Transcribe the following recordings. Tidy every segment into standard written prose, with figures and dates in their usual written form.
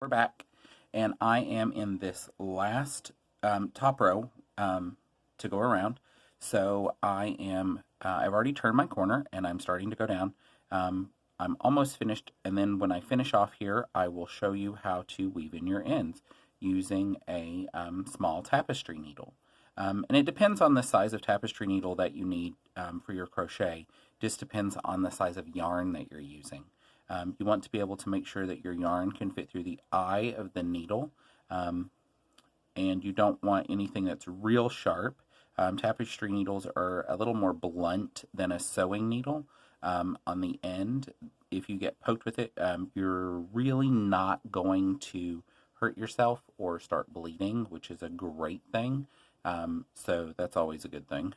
We're back, and I am in this last top row to go around. So I've already turned my corner, and I'm starting to go down. I'm almost finished, and then when I finish off here, I will show you how to weave in your ends using a small tapestry needle. And it depends on the size of tapestry needle that you need for your crochet. Just depends on the size of yarn that you're using. You want to be able to make sure that your yarn can fit through the eye of the needle, and you don't want anything that's real sharp. Tapestry needles are a little more blunt than a sewing needle on the end. If you get poked with it, you're really not going to hurt yourself or start bleeding, which is a great thing. So that's always a good thing.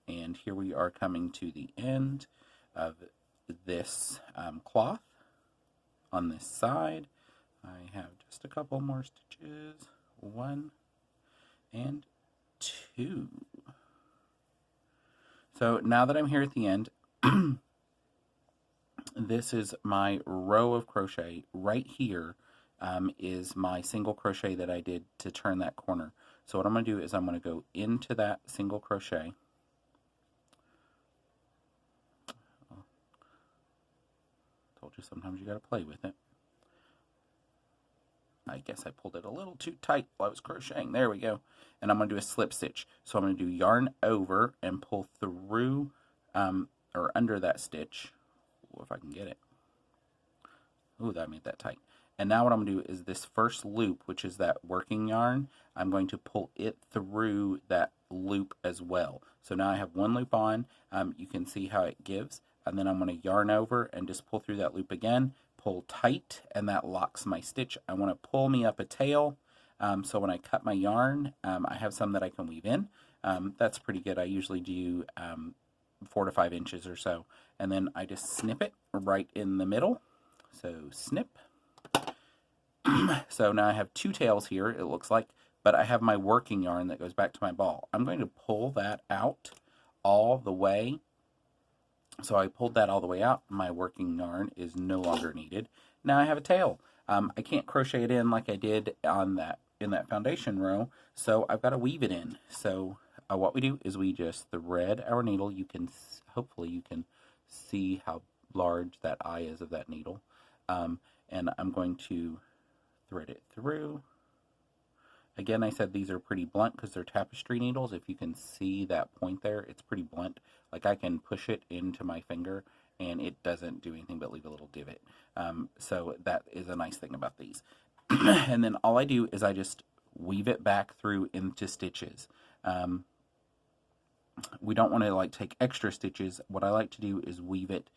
And here we are coming to the end of this cloth. On this side, I have just a couple more stitches. 1 and 2. So now that I'm here at the end, this is my row of crochet. Right here is my single crochet that I did to turn that corner. So what I'm going to do is I'm going to go into that single crochet. Told you sometimes you got to play with it. I guess I pulled it a little too tight while I was crocheting. There we go. And I'm going to do a slip stitch. So I'm going to do yarn over and pull through or under that stitch. Ooh, if I can get it. Ooh, that made that tight. And now what I'm going to do is this first loop, which is that working yarn, I'm going to pull it through that loop as well. So now I have one loop on. You can see how it gives. And then I'm going to yarn over and just pull through that loop again, pull tight, and that locks my stitch. I want to pull me up a tail, so when I cut my yarn, I have some that I can weave in. That's pretty good. I usually do 4 to 5 inches or so, and then I just snip it right in the middle. So snip. So now I have 2 tails here, it looks like, but I have my working yarn that goes back to my ball. I'm going to pull that out all the way. So I pulled that all the way out. My working yarn is no longer needed. Now I have a tail. I can't crochet it in like I did on in that foundation row, so I've got to weave it in. So what we do is we just thread our needle. Hopefully you can see how large that eye is of that needle. And I'm going to thread it through. Again, I said these are pretty blunt because they're tapestry needles. If you can see that point there, it's pretty blunt. Like I can push it into my finger and it doesn't do anything but leave a little divot. So that is a nice thing about these. And then all I do is I just weave it back through into stitches. We don't want to like take extra stitches. What I like to do is weave it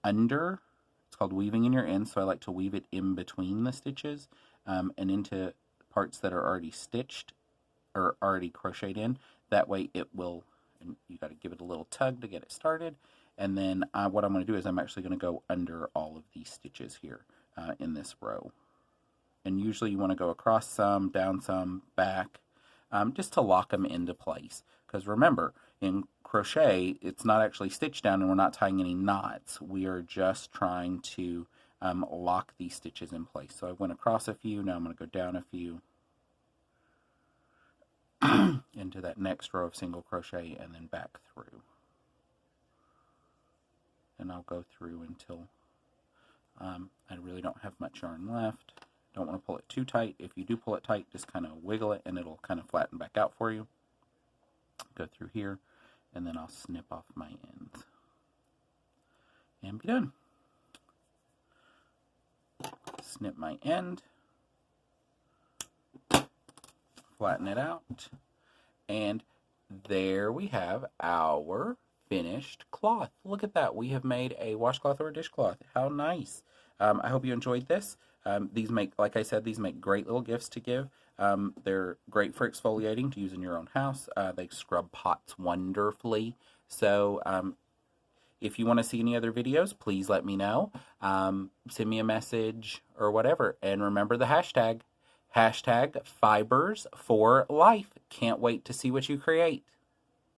under. It's called weaving in your ends. So I like to weave it in between the stitches and into parts that are already stitched or already crocheted in. That way it will, and you got to give it a little tug to get it started. And then what I'm going to do is I'm actually going to go under all of these stitches here in this row. And usually you want to go across some, down some, back, just to lock them into place. Because remember, in crochet, it's not actually stitched down and we're not tying any knots. We are just trying to lock these stitches in place. So I went across a few, now I'm going to go down a few into that next row of single crochet and then back through. And I'll go through until I really don't have much yarn left. Don't want to pull it too tight. If you do pull it tight, just kind of wiggle it and it'll kind of flatten back out for you. Go through here and then I'll snip off my ends and be done. Snip my end, flatten it out, and there we have our finished cloth. Look at that. We have made a washcloth or a dishcloth. How nice. I hope you enjoyed this. These make, like I said, these make great little gifts to give. They're great for exfoliating to use in your own house. They scrub pots wonderfully. So if you want to see any other videos, please let me know. Send me a message or whatever. And remember the hashtag, #Fibers for Life. Can't wait to see what you create.